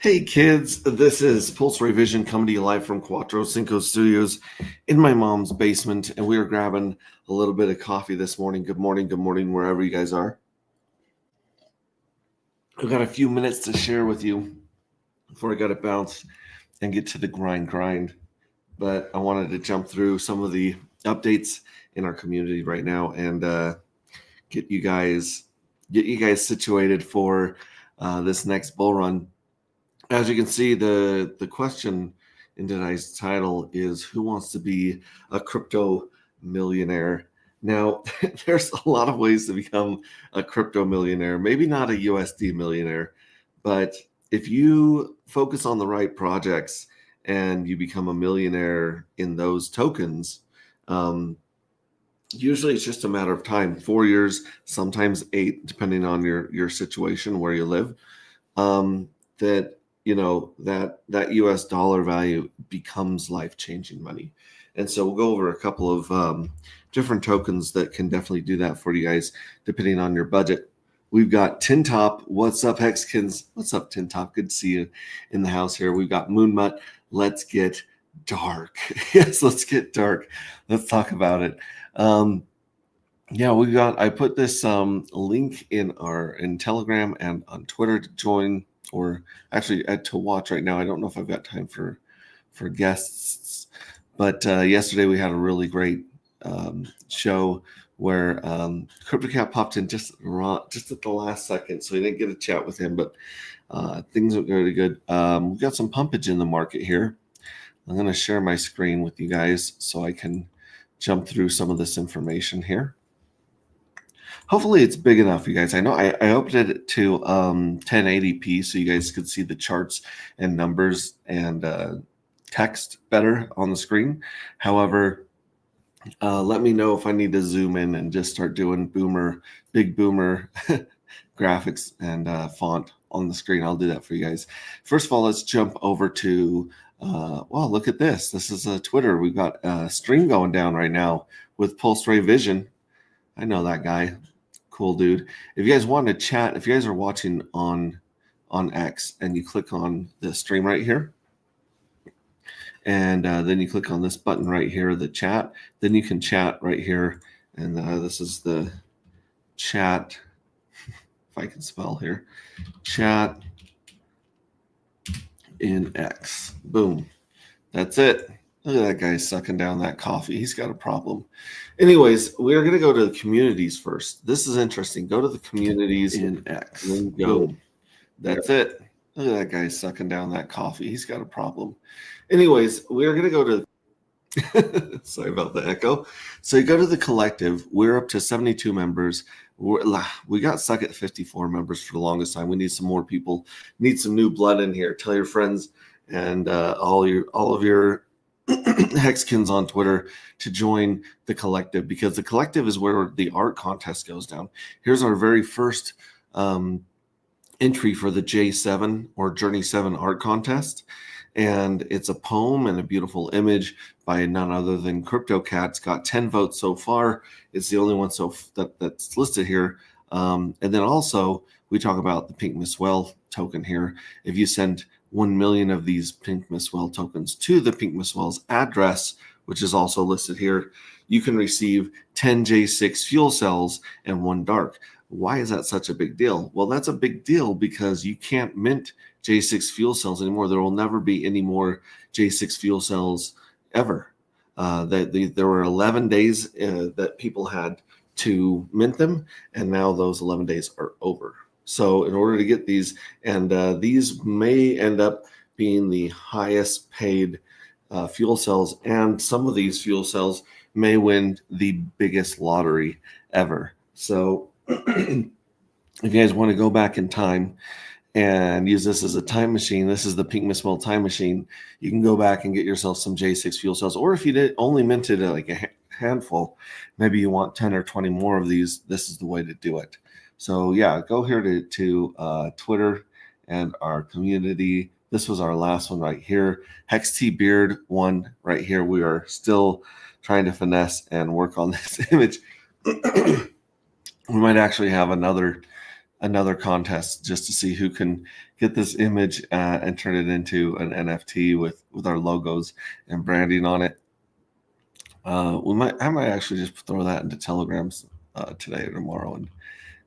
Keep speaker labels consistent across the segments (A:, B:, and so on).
A: Hey kids, this is Pulse Ray Vision coming to you live from Cuatro Cinco Studios in my mom's basement, and we are grabbing a little bit of coffee this morning. Good morning, wherever you guys are. I've got a few minutes to share with you before I got to bounce and get to the grind. But I wanted to jump through some of the updates in our community right now and get you guys situated for this next bull run. As you can see, the question in tonight's title is who wants to be a crypto millionaire? Now, there's a lot of ways to become a crypto millionaire, maybe not a USD millionaire, but if you focus on the right projects and you become a millionaire in those tokens, usually it's just a matter of time, 4 years, sometimes 8, depending on your situation, where you live, that that US dollar value becomes life-changing money. And so we'll go over a couple of different tokens that can definitely do that for you guys, depending on your budget. We've got Tin Top. What's up, Hexkins? What's up, Tin Top? Good to see you in the house here. We've got Moonmut. Let's get dark. Yes, let's get dark. Let's talk about it. I put this link in Telegram and on Twitter to join, or actually to watch right now. I don't know if I've got time for guests, but yesterday we had a really great show where CryptoCat popped in just at the last second, so we didn't get a chat with him, but things are really good. We've got some pumpage in the market here. I'm going to share my screen with you guys so I can jump through some of this information here. Hopefully it's big enough, you guys. I know I opened it to 1080p so you guys could see the charts and numbers and text better on the screen. However, let me know if I need to zoom in and just start doing big boomer graphics and font on the screen. I'll do that for you guys. First of all, let's jump over to, look at this. This is Twitter. We've got a stream going down right now with Pulse Ray Vision. I know that guy. Cool dude. If you guys want to chat, if you guys are watching on X and you click on the stream right here, and then you click on this button right here, the chat, then you can chat right here. And this is the chat, if I can spell here, chat in X. Boom. That's it. Look at that guy sucking down that coffee. He's got a problem. Anyways, we're going to go to the communities first. This is interesting. Go to the communities in X. Boom. That's it. Look at that guy sucking down that coffee. He's got a problem. Anyways, we're going to go to sorry about the echo. So you go to the collective. We're up to 72 members. We got stuck at 54 members for the longest time. We need some more people. Need some new blood in here. Tell your friends and all of your Hexkins on Twitter to join the collective, because the collective is where the art contest goes down. Here's our very first entry for the J7 or Journey 7 art contest. And it's a poem and a beautiful image by none other than CryptoCat. It's got 10 votes so far. It's the only one that's listed here. And then also we talk about the Pink Miss Well token here. If you send 1 million of these Pink Miss Well tokens to the Pink Miss Well's address, which is also listed here, you can receive 10 J6 fuel cells and 1 dark. Why is that such a big deal? Well, that's a big deal because you can't mint J6 fuel cells anymore. There will never be any more J6 fuel cells ever. There were 11 days that people had to mint them, and now those 11 days are over. So in order to get these, and these may end up being the highest paid fuel cells, and some of these fuel cells may win the biggest lottery ever. So if you guys want to go back in time and use this as a time machine, this is the Pink Miss Well time machine. You can go back and get yourself some J6 fuel cells, or if you only minted like a handful, maybe you want 10 or 20 more of these, this is the way to do it. So yeah, go here to Twitter and our community. This was our last one right here. Hex T Beard one right here. We are still trying to finesse and work on this image. We might actually have another another contest just to see who can get this image and turn it into an NFT with our logos and branding on it. I might actually just throw that into Telegrams today or tomorrow and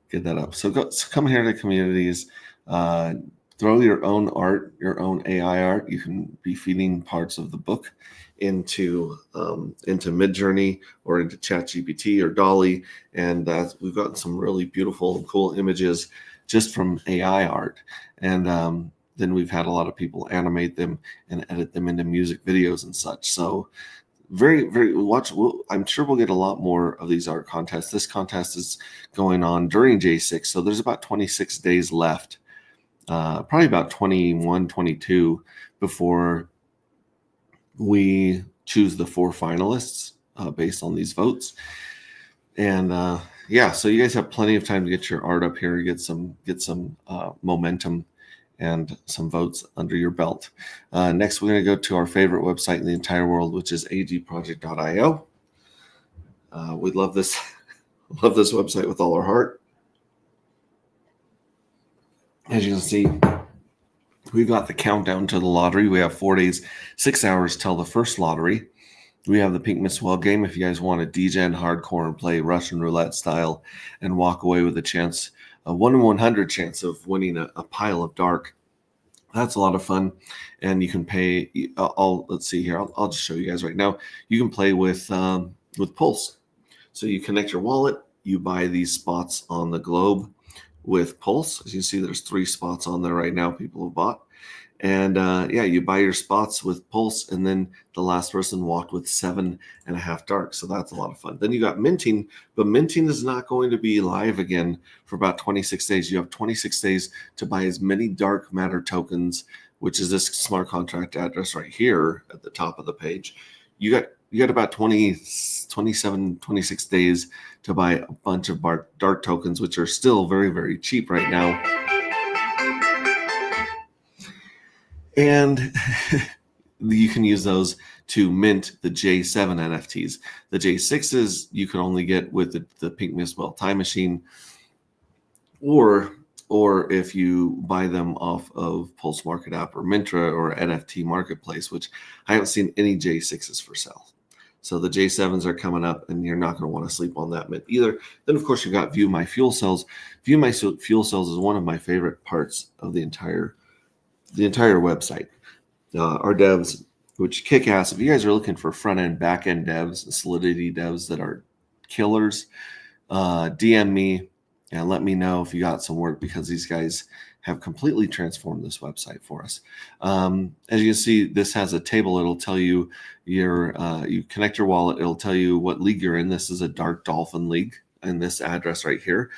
A: get that up. So come here to communities, throw your own art, your own AI art. You can be feeding parts of the book into Midjourney or into ChatGPT or Dolly, and we've gotten some really beautiful and cool images just from AI art. And then we've had a lot of people animate them and edit them into music videos and such. So very watch. I'm sure we'll get a lot more of these art contests. This contest is going on during J6, so there's about 26 days left, probably about 21, 22 before we choose the 4 finalists based on these votes. And yeah, so you guys have plenty of time to get your art up here, get some momentum and some votes under your belt. Next, we're going to go to our favorite website in the entire world, which is agproject.io. We love this website with all our heart. As you can see, we've got the countdown to the lottery. We have 4 days, 6 hours till the first lottery. We have the Pink Miss Well game if you guys want to DJ and hardcore and play Russian roulette style and walk away with a chance, a 1 in 100 chance of winning a pile of dark. That's a lot of fun. And you can pay, let's see here. I'll just show you guys right now. You can play with Pulse. So you connect your wallet, you buy these spots on the globe with Pulse. As you see, there's 3 spots on there right now people have bought. And yeah, you buy your spots with Pulse, and then the last person walked with 7.5 dark. So that's a lot of fun. Then you got minting, but minting is not going to be live again for about 26 days. You have 26 days to buy as many dark matter tokens, which is this smart contract address right here at the top of the page. You got about 27, 26 days to buy a bunch of dark tokens, which are still very, very cheap right now. And you can use those to mint the J7 NFTs. The J6s you can only get with the Pink Miss Well Time Machine, or if you buy them off of Pulse Market app or Mintra or NFT Marketplace, which I haven't seen any J6s for sale. So the J7s are coming up, and you're not going to want to sleep on that mint either. Then, of course, you've got View My Fuel Cells. View My Fuel Cells is one of my favorite parts of the entire website. Our devs, which kick ass. If you guys are looking for front end, back end devs, and Solidity devs that are killers, DM me and let me know if you got some work, because these guys have completely transformed this website for us. As you can see, this has a table. It'll tell you you connect your wallet. It'll tell you what league you're in. This is a Dark Dolphin League. In this address right here,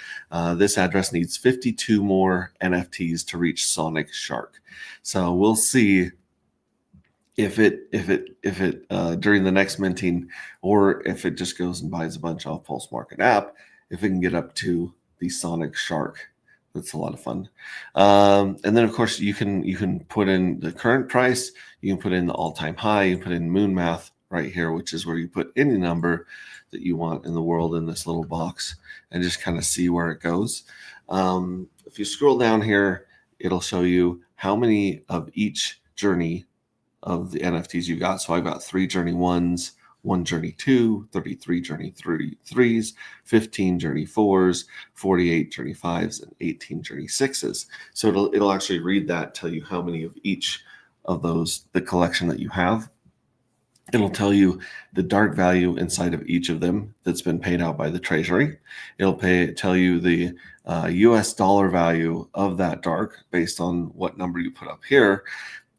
A: this address needs 52 more NFTs to reach Sonic Shark. So we'll see if it during the next minting, or if it just goes and buys a bunch off Pulse Market app, if it can get up to the Sonic Shark. That's a lot of fun. And then of course you can put in the current price, you can put in the all-time high, you can put in Moon Math right here, which is where you put any number that you want in the world in this little box and just kind of see where it goes. If you scroll down here, it'll show you how many of each journey of the NFTs you got. So I've got 3 journey 1s, 1 journey 2, 33 journey 3s, 15 journey 4s, 48 journey 5s, and 18 journey 6s. So it'll actually read that, tell you how many of each of those, the collection that you have. It'll tell you the dark value inside of each of them that's been paid out by the Treasury. It'll tell you the US dollar value of that dark based on what number you put up here.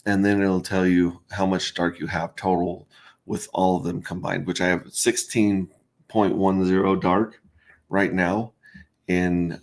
A: And then it'll tell you how much dark you have total with all of them combined, which I have 16.10 dark right now. And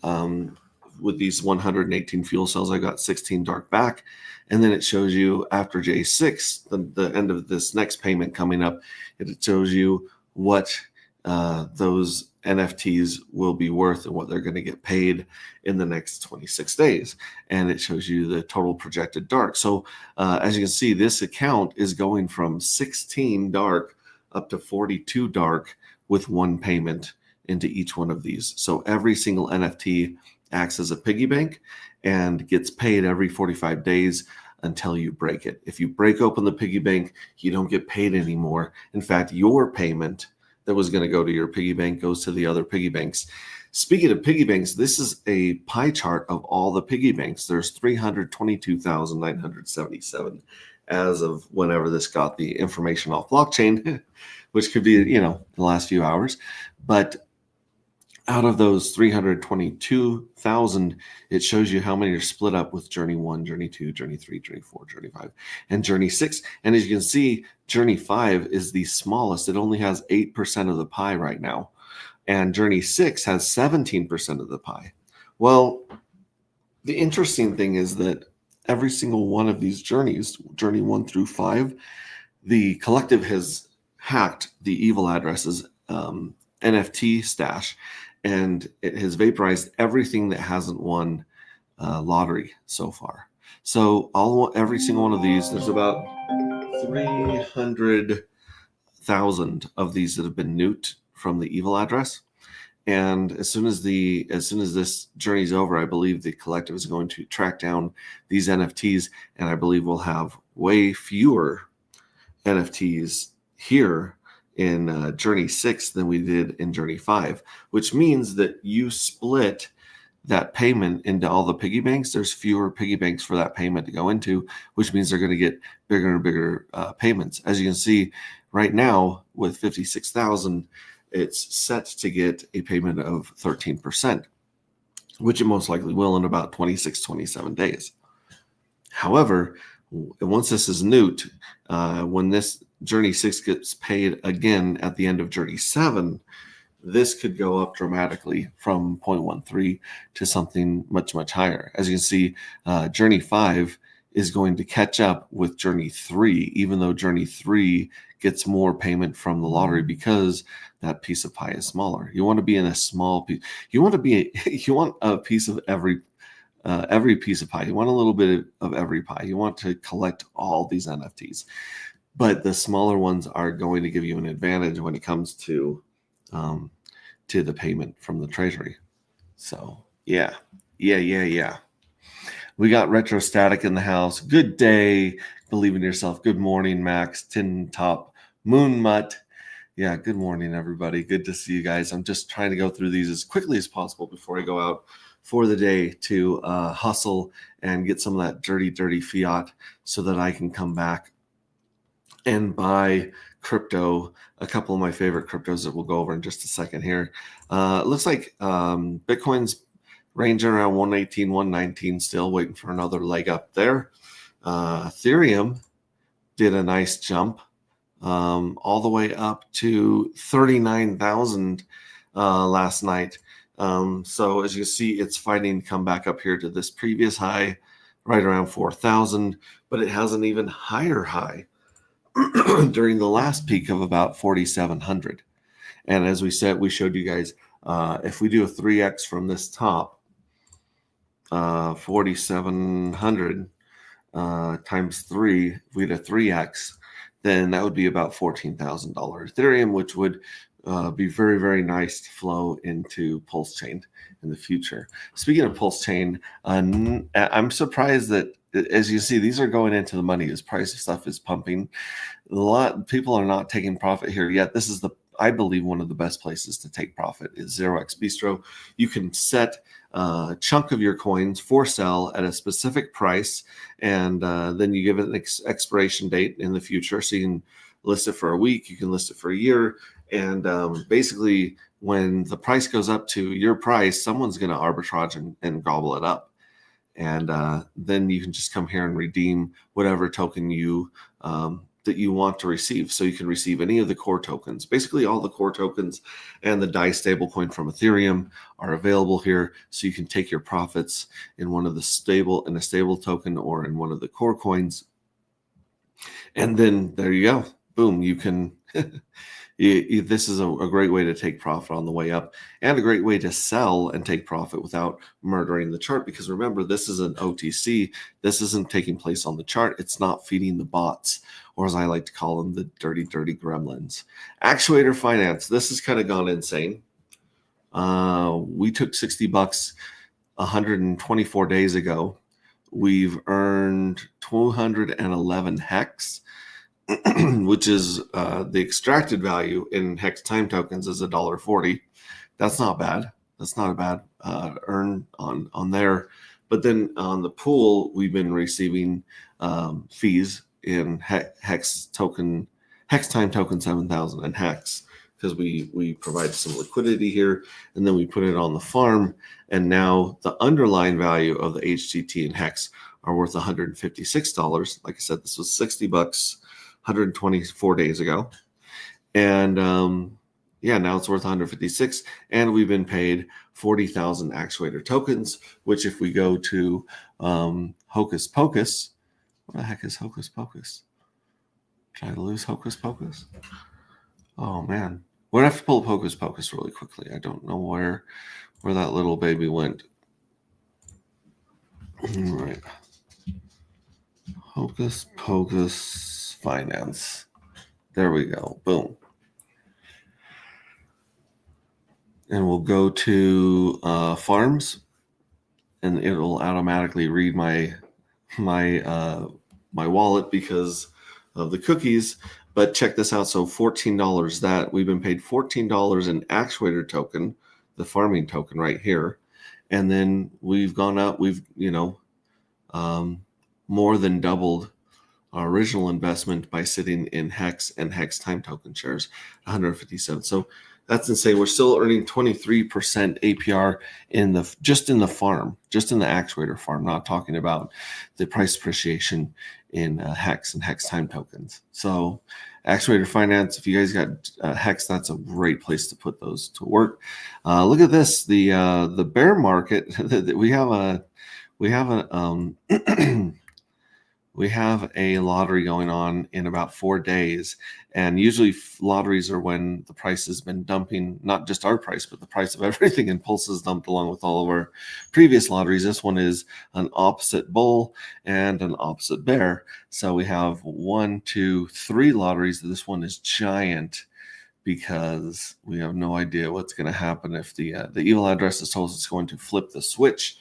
A: with these 118 fuel cells, I got 16 dark back. And then it shows you after J6, the end of this next payment coming up, it shows you what those NFTs will be worth and what they're going to get paid in the next 26 days. And it shows you the total projected dark. So as you can see, this account is going from 16 dark up to 42 dark with 1 payment into each one of these. So every single NFT acts as a piggy bank and gets paid every 45 days until you break it. If you break open the piggy bank, you don't get paid anymore. In fact, your payment that was going to go to your piggy bank goes to the other piggy banks. Speaking of piggy banks, this is a pie chart of all the piggy banks. There's 322,977 as of whenever this got the information off blockchain, which could be, the last few hours. But out of those 322,000, it shows you how many are split up with Journey 1, Journey 2, Journey 3, Journey 4, Journey 5, and Journey 6. And as you can see, Journey 5 is the smallest. It only has 8% of the pie right now. And Journey 6 has 17% of the pie. Well, the interesting thing is that every single one of these journeys, Journey 1 through 5, the collective has hacked the evil addresses NFT stash, and it has vaporized everything that hasn't won lottery so far. So every single one of these, there's about 300,000 of these that have been nuked from the evil address. And as soon as this journey's over, I believe the collective is going to track down these NFTs, and I believe we'll have way fewer NFTs here in Journey 6 than we did in Journey 5, which means that you split that payment into all the piggy banks. There's fewer piggy banks for that payment to go into, which means they're going to get bigger and bigger payments. As you can see right now with 56,000, it's set to get a payment of 13%, which it most likely will in about 26, 27 days. However, once this is nuked, when this Journey 6 gets paid again at the end of Journey 7, this could go up dramatically from 0.13 to something much, much higher. As you can see, Journey 5 is going to catch up with Journey 3, even though Journey 3 gets more payment from the lottery because that piece of pie is smaller. You want to be in a small piece. You want a piece of every piece of pie. You want a little bit of every pie. You want to collect all these NFTs, but the smaller ones are going to give you an advantage when it comes to the payment from the treasury. So yeah. We got Retro Static in the house. Good day. Believe in yourself. Good morning, Max. Tin Top. Moon Mutt. Yeah, good morning, everybody. Good to see you guys. I'm just trying to go through these as quickly as possible before I go out for the day to hustle and get some of that dirty fiat so that I can come back and buy crypto, a couple of my favorite cryptos that we'll go over in just a second here. It looks like Bitcoin's ranging around 118, 119, still waiting for another leg up there. Ethereum did a nice jump all the way up to 39,000 last night. So as you see, it's fighting to come back up here to this previous high, right around 4,000, but it has an even higher high during the last peak of about 4,700. And as we said, we showed you guys, if we do a 3x from this top, 4,700 times 3, if we had a 3x, then that would be about $14,000 Ethereum, which would be very, very nice to flow into Pulse Chain in the future. Speaking of Pulse Chain, I'm surprised that, as you see, these are going into the money. This price of stuff is pumping. A lot of people are not taking profit here yet. This is I believe one of the best places to take profit is 0x Bistro. You can set a chunk of your coins for sale at a specific price, and then you give it an expiration date in the future. So you can list it for a week, you can list it for a year, and basically when the price goes up to your price, someone's going to arbitrage and gobble it up. And then you can just come here and redeem whatever token that you want to receive. So you can receive any of the core tokens. Basically, all the core tokens and the DAI stablecoin from Ethereum are available here. So you can take your profits in a stable token or in one of the core coins. And then there you go. Boom. You can. This is a great way to take profit on the way up, and a great way to sell and take profit without murdering the chart. Because remember, this is an OTC. This isn't taking place on the chart. It's not feeding the bots, or as I like to call them, the dirty gremlins. Actuator Finance. This has kind of gone insane. We took $60 124 days ago, we've earned 211 hex, which is the extracted value in hex time tokens is $1.40. That's not bad. That's not a bad earn on there. But then on the pool, we've been receiving fees in hex time token 7,000 and hex, because we provide some liquidity here, and then we put it on the farm, and now the underlying value of the HTT and hex are worth $156. Like I said, this was $60 124 days ago, and now it's worth 156, and we've been paid 40,000 actuator tokens, which if we go to Hocus Pocus, what the heck is Hocus Pocus? Try to lose Hocus Pocus. Oh man, we're gonna have to pull up Hocus Pocus really quickly. I don't know where that little baby went. All right, Hocus Pocus Finance. There we go. Boom. And we'll go to farms, and it'll automatically read my wallet because of the cookies. But check this out. So $14, that we've been paid $14 in actuator token, the farming token right here. And then we've gone up, we've, more than doubled our original investment by sitting in hex and hex time token shares, 157. So that's insane. We're still earning 23% APR just in the farm, just in the actuator farm, not talking about the price appreciation in hex and hex time tokens. So actuator finance, if you guys got hex, that's a great place to put those to work. Look at this, the bear market. We have a lottery going on in about 4 days, and usually lotteries are when the price has been dumping, not just our price, but the price of everything, and Pulse is dumped along with all of our previous lotteries. This one is an opposite bull and an opposite bear. So we have 1, 2, 3 lotteries. This one is giant because we have no idea what's going to happen if the evil address has told us it's going to flip the switch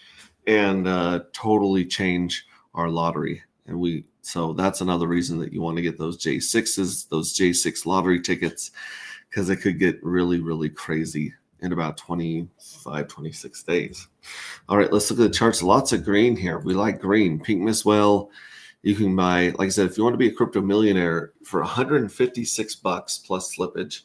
A: and totally change our lottery. And so that's another reason that you want to get those J6s, those J6 lottery tickets, because it could get really, really crazy in about 25, 26 days. All right, let's look at the charts. Lots of green here. We like green. Pink Miss Well, you can buy, like I said, if you want to be a crypto millionaire for $156 plus slippage,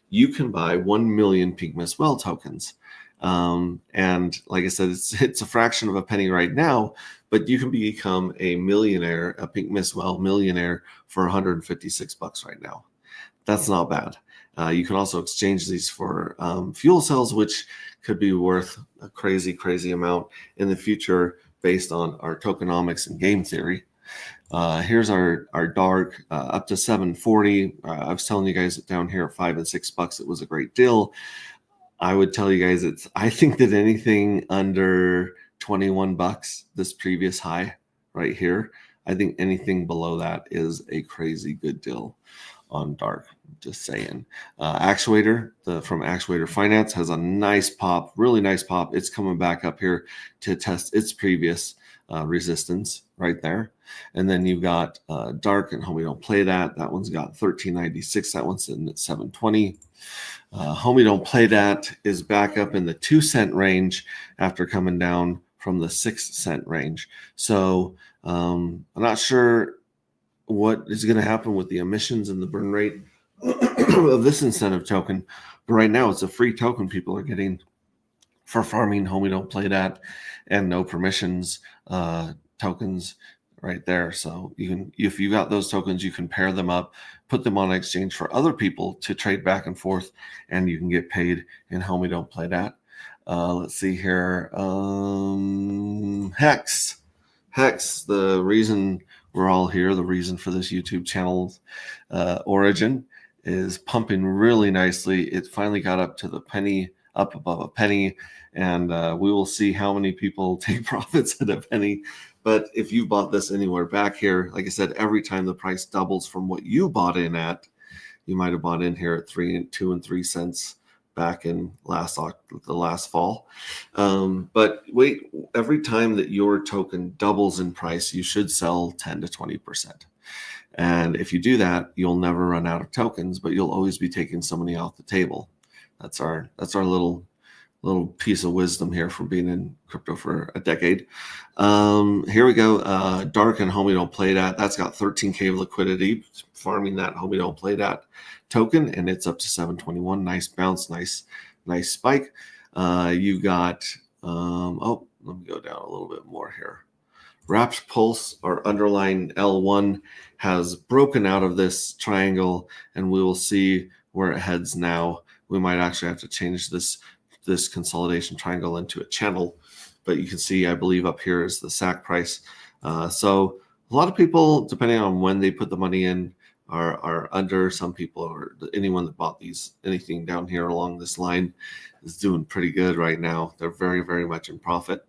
A: you can buy 1 million Pink Miss Well tokens. And like I said, it's a fraction of a penny right now, but you can become a millionaire, a Pink Miss Well millionaire for $156 right now. That's not bad. You can also exchange these for fuel cells, which could be worth a crazy, crazy amount in the future based on our tokenomics and game theory. Here's our dark up to 740. I was telling you guys that down here at $5 and $6, it was a great deal. I would tell you guys I think that anything under $21, this previous high right here, I think anything below that is a crazy good deal on dark. Just saying. Actuator from Actuator Finance has a nice pop, really nice pop. It's coming back up here to test its previous resistance right there. And then you've got dark and Homie Don't Play That. That one's got 1396. That one's in at 720. Homie Don't Play That is back up in the 2 cent range after coming down from the 6 cent range. So I'm not sure what is going to happen with the emissions and the burn rate of this incentive token. But right now it's a free token people are getting for farming Homie Don't Play That and no permissions tokens right there. So you can, if you got those tokens, you can pair them up, put them on exchange for other people to trade back and forth, and you can get paid in Homie Don't Play That. Let's see here. Hex, the reason we're all here, the reason for this YouTube channel's origin, is pumping really nicely. It finally got up to the penny, up above a penny, and we will see how many people take profits at a penny. But if you bought this anywhere back here, like I said, every time the price doubles from what you bought in at, you might have bought in here at 2 and 3 cents back in the last fall. But wait, every time that your token doubles in price, you should sell 10 to 20%. And if you do that, you'll never run out of tokens, but you'll always be taking some money off the table. That's our little piece of wisdom here from being in crypto for a decade. Here we go. Dark and Homie Don't Play That. That's got 13K of liquidity, farming that Homie Don't Play That token, and it's up to 721. Nice bounce, nice spike. You got, let me go down a little bit more here. Wrapped Pulse, our underlying L1, has broken out of this triangle, and we will see where it heads now. We might actually have to change this consolidation triangle into a channel, but you can see, I believe up here is the SAC price. So a lot of people, depending on when they put the money in, are under. Some people, or anyone that bought anything down here along this line, is doing pretty good right now. They're very, very much in profit.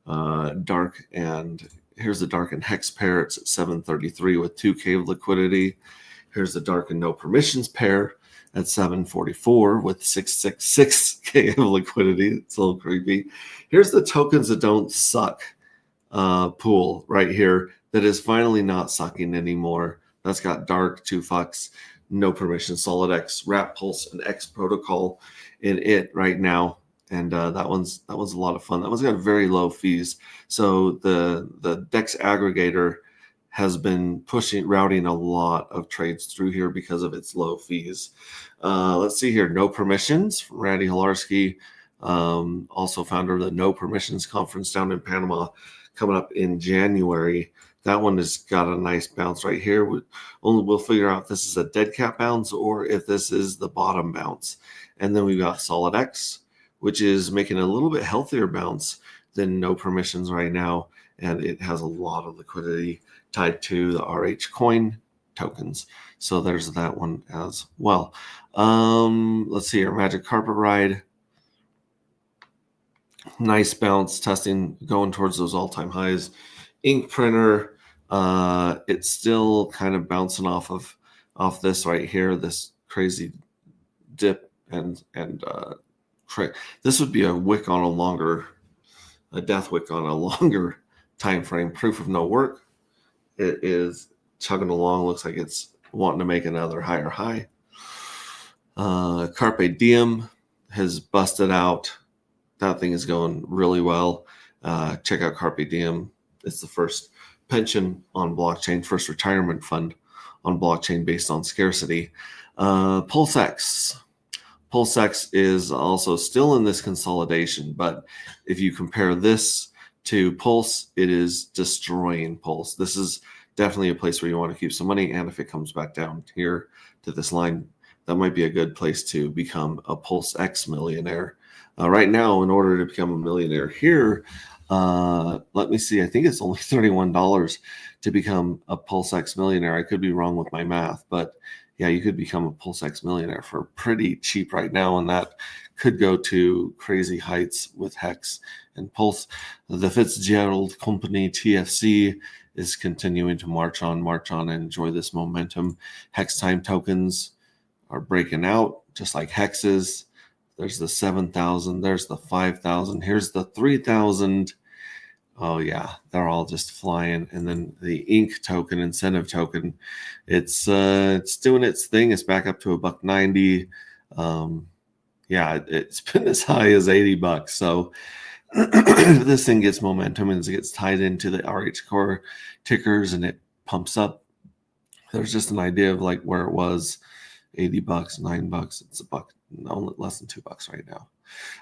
A: Dark, and here's the Dark and Hex pair. It's at 733 with 2K of liquidity. Here's the Dark and No Permissions pair at 744 with 666K of liquidity. It's a little creepy. Here's the tokens that don't suck pool right here that is finally not sucking anymore. That's got Dark, 2 fucks, No Permission, Solid X, Wrap Pulse, and X Protocol in it right now. And that one's a lot of fun. That one's got very low fees. So the DEX aggregator has been routing a lot of trades through here because of its low fees. Let's see here. No Permissions from Randy Hilarski, also founder of the No Permissions conference down in Panama, coming up in January. That one has got a nice bounce right here. We'll figure out if this is a dead cat bounce or if this is the bottom bounce. And then we've got Solid X, which is making a little bit healthier bounce than No Permissions right now. And it has a lot of liquidity tied to the RH coin tokens. So there's that one as well. Let's see here. Magic Carpet Ride. Nice bounce, testing, going towards those all-time highs. Ink Printer. It's still kind of bouncing off this right here, this crazy dip and this would be a wick on a death wick on a longer time frame. Proof of no work. It is chugging along. Looks like it's wanting to make another higher high. Carpe Diem has busted out. That thing is going really well. Check out Carpe Diem. It's the first pension on blockchain, first retirement fund on blockchain based on scarcity. PulseX. PulseX is also still in this consolidation, but if you compare this to Pulse, it is destroying Pulse. This is definitely a place where you want to keep some money, and if it comes back down here to this line, that might be a good place to become a PulseX millionaire. Right now, in order to become a millionaire here, let me see, I think it's only $31 to become a PulseX millionaire. I could be wrong with my math, but yeah, you could become a PulseX millionaire for pretty cheap right now, and that could go to crazy heights with Hex and Pulse. The Fitzgerald Company TFC is continuing to march on and enjoy this momentum. Hex time tokens are breaking out, just like Hex's. There's the 7,000. There's the 5,000. Here's the 3,000. Oh yeah, they're all just flying. And then the Ink token, incentive token, it's doing its thing. It's back up to $1.90. Yeah, it's been as high as $80. So this thing gets momentum and it gets tied into the RH core tickers and it pumps up. There's just an idea of like where it was, $80, $9. It's only less than $2 right now.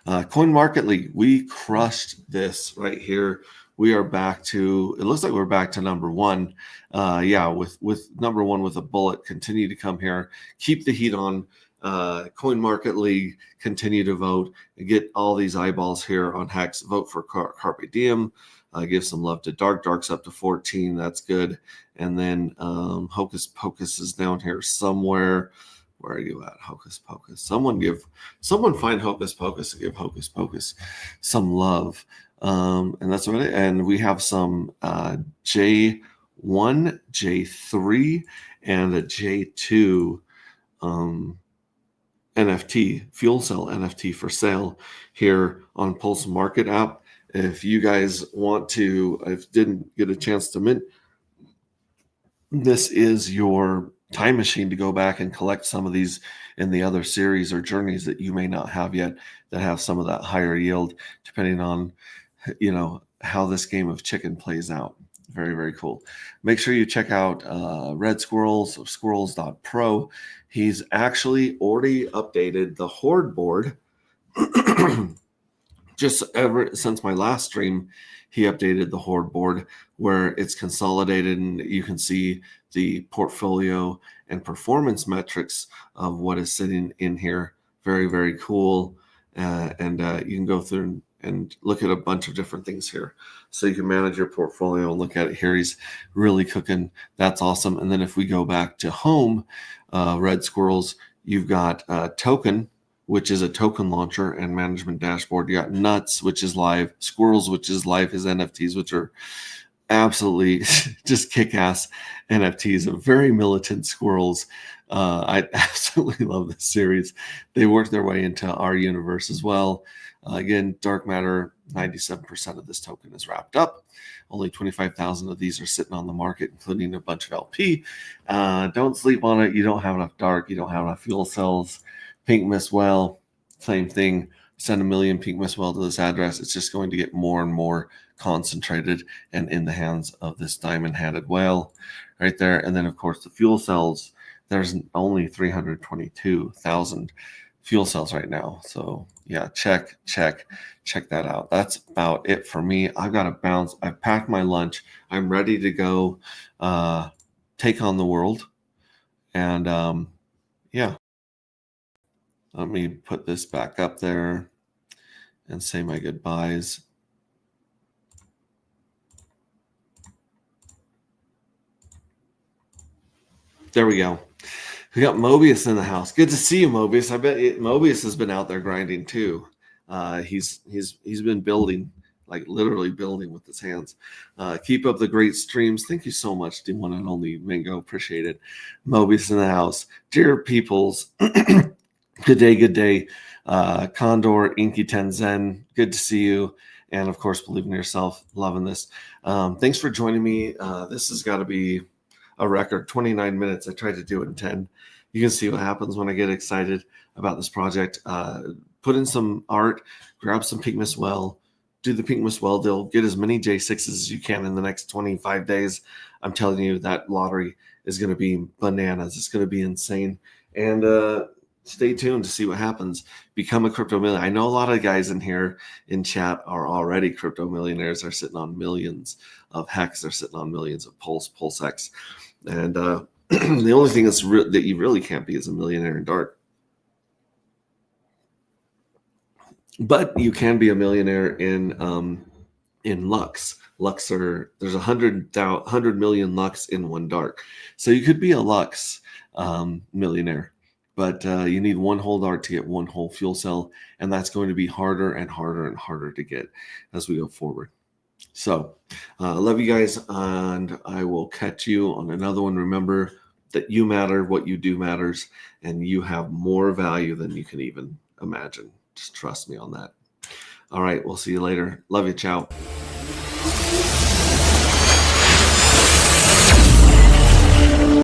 A: CoinMarketly, we crushed this right here. We are back to, it looks like we're back to number one. Yeah, with number one with a bullet. Continue to come here. Keep the heat on. CoinMarketly, continue to vote and get all these eyeballs here on Hex. Vote for Carpe Diem. Give some love to Dark. Dark's up to 14. That's good. And then Hocus Pocus is down here somewhere. Where are you at, Hocus Pocus? Someone find Hocus Pocus and give Hocus Pocus some love. And that's what it. And we have some J1, J3, and a J2. NFT, fuel cell NFT for sale here on Pulse Market app. If you guys want to, if didn't get a chance to mint, this is your time machine to go back and collect some of these in the other series or journeys that you may not have yet that have some of that higher yield, depending on, how this game of chicken plays out. Very, very cool. Make sure you check out Red Squirrels of squirrels.pro. He's actually already updated the Horde board. Just ever since my last stream, he updated the Horde board where it's consolidated and you can see the portfolio and performance metrics of what is sitting in here. Very, very cool. And you can go through and look at a bunch of different things here. So you can manage your portfolio and look at it here. He's really cooking. That's awesome. And then if we go back to home, Red Squirrels, you've got Token, which is a token launcher and management dashboard. You got Nuts, which is live, Squirrels, which is live, his NFTs, which are absolutely just kick-ass NFTs of very militant squirrels. I absolutely love this series. They work their way into our universe as well. Again, dark matter, 97% of this token is wrapped up. Only 25,000 of these are sitting on the market, including a bunch of LP. Don't sleep on it. You don't have enough dark. You don't have enough fuel cells. Pink Mist Well, same thing. Send 1 million Pink Mist Well to this address. It's just going to get more and more concentrated and in the hands of this diamond-headed whale right there. And then, of course, the fuel cells, there's only 322,000 fuel cells right now. So, yeah, check that out. That's about it for me. I've got to bounce. I've packed my lunch. I'm ready to go take on the world. And, yeah. Let me put this back up there and say my goodbyes. There we go. We got Mobius in the house. Good to see you, Mobius. I bet Mobius has been out there grinding too. He's been building, like literally building with his hands. Keep up the great streams. Thank you so much, the one and only Mingo. Appreciate it. Mobius in the house. Dear peoples. Good day. Condor, Inky Tenzen, good to see you. And of course, believe in yourself, loving this. Thanks for joining me. This has got to be a record, 29 minutes. I tried to do it in 10. You can see what happens when I get excited about this project. Put in some art, grab some Pink Mist Well, do the Pink Mist Well deal, get as many J6s as you can in the next 25 days. I'm telling you, that lottery is going to be bananas. It's going to be insane. And, stay tuned to see what happens. Become a crypto millionaire. I know a lot of guys in here in chat are already crypto millionaires. They're sitting on millions of Hex. They're sitting on millions of PulseX. And the only thing that you really can't be is a millionaire in dark. But you can be a millionaire in Lux. There's 100 million Lux in one dark. So you could be a Lux millionaire. But you need one whole dart to get one whole fuel cell, and that's going to be harder and harder and harder to get as we go forward. So I love you guys, and I will catch you on another one. Remember that you matter, what you do matters, and you have more value than you can even imagine. Just trust me on that. All right, we'll see you later. Love you. Ciao.